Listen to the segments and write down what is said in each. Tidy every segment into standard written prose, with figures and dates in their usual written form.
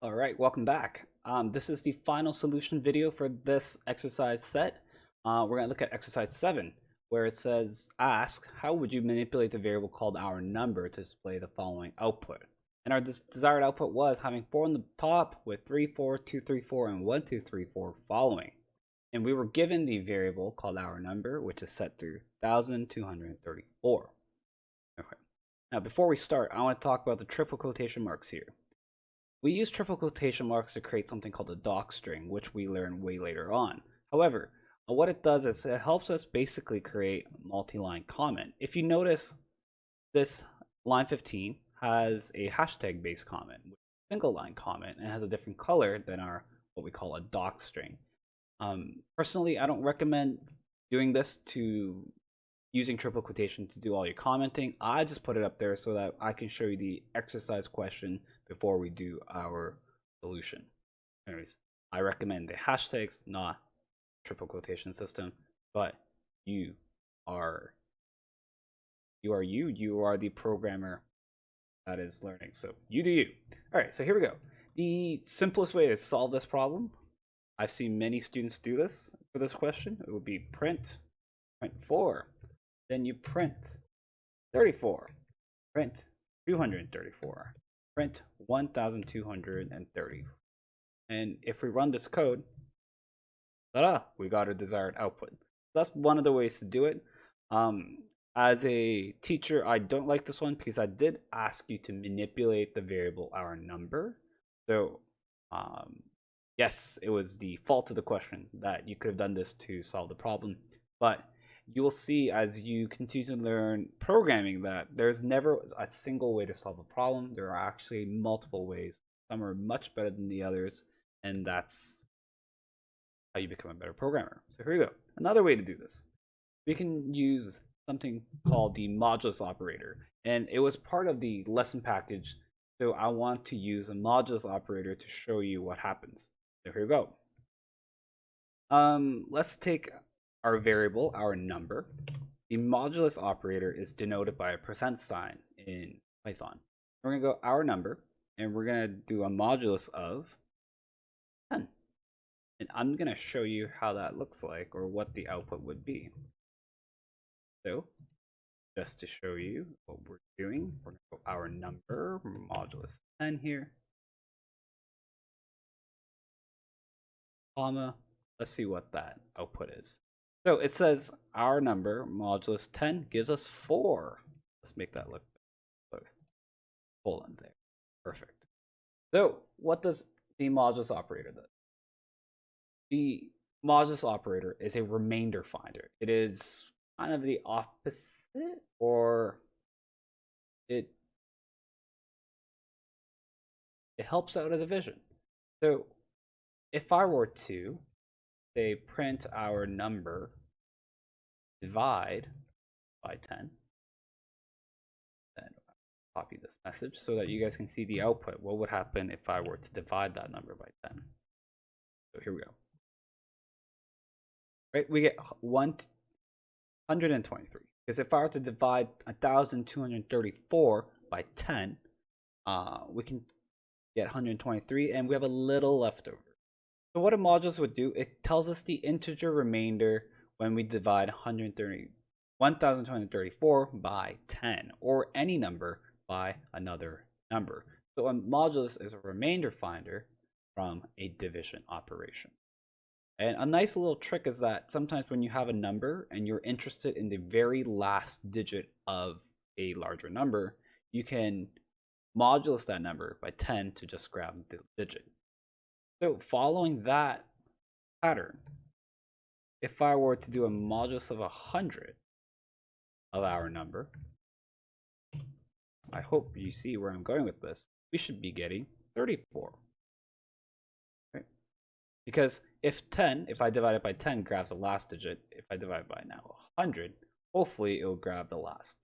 All right, welcome back. This is the final solution video for this exercise set. We're going to look at exercise 7, where it says, ask, how would you manipulate the variable called our number to display the following output? And our desired output was having 4 on the top with 3, 4, 2, 3, 4, and 1, 2, 3, 4 following. And we were given the variable called our number, which is set to 1,234. Okay. Now, before we start, I want to talk about the triple quotation marks here. We use triple quotation marks to create something called a docstring, which we learn way later on. However, what it does is it helps us basically create multi-line comment. If you notice, this line 15 has a hashtag based comment, which is a single line comment, and has a different color than our what we call a docstring. Personally, I don't recommend doing this to using triple quotation to do all your commenting. I just put it up there so that I can show you the exercise question before we do our solution. Anyways, I recommend the hashtags, not triple quotation system, but you are the programmer that is learning. So you do you. All right, so here we go. The simplest way to solve this problem, I've seen many students do this for this question. It would be print 4. Then you print 34, print 234, print 1,230. And if we run this code, ta-da, we got our desired output. That's one of the ways to do it. As a teacher, I don't like this one because I did ask you to manipulate the variable our number. So yes, it was the fault of the question that you could have done this to solve the problem. But you will see as you continue to learn programming that there's never a single way to solve a problem. There are actually multiple ways. Some are much better than the others, and that's how you become a better programmer. So here we go. Another way to do this. We can use something called the modulus operator, and it was part of the lesson package. So I want to use a modulus operator to show you what happens. So here we go. Let's take our variable, our number. The modulus operator is denoted by a % in Python. We're going to go our number, and we're going to do a modulus of 10. And I'm going to show you how that looks like, or what the output would be. So, just to show you what we're doing, we're going to go our number, modulus 10 here, comma. Let's see what that output is. So it says our number modulus 10 gives us 4. Let's make that look colon there. Perfect. So what does the modulus operator do? The modulus operator is a remainder finder. It is kind of the opposite, or it helps out a division. So if I were to say print our number divide by 10, then copy this message so that you guys can see the output. What would happen if I were to divide that number by 10? So here we go. Right, we get 123. Because if I were to divide 1,234 by 10, we can get 123, and we have a little left over. So what a modulus would do, it tells us the integer remainder when we divide 1,234 by 10, or any number by another number. So a modulus is a remainder finder from a division operation. And a nice little trick is that sometimes when you have a number and you're interested in the very last digit of a larger number, you can modulus that number by 10 to just grab the digit. So following that pattern, if I were to do a modulus of 100 of our number, I hope you see where I'm going with this. We should be getting 34. Right? Because if I divide it by 10, grabs the last digit. If I divide by now 100, hopefully it will grab the last.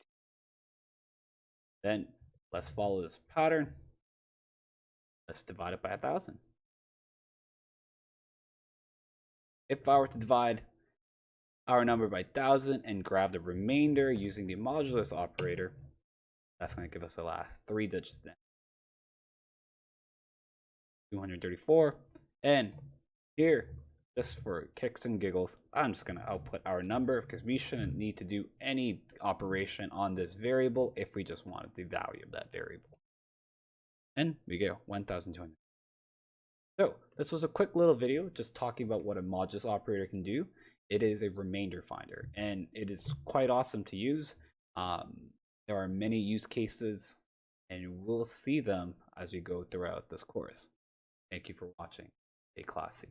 Then let's follow this pattern. Let's divide it by 1,000. If I were to divide our number by 1,000 and grab the remainder using the modulus operator, that's going to give us the last 3 digits then. 234. And here, just for kicks and giggles, I'm just going to output our number because we shouldn't need to do any operation on this variable if we just wanted the value of that variable. And we go 1,200. So this was a quick little video just talking about what a modulus operator can do. It is a remainder finder, and it is quite awesome to use. There are many use cases, and we'll see them as we go throughout this course. Thank you for watching. Stay classy.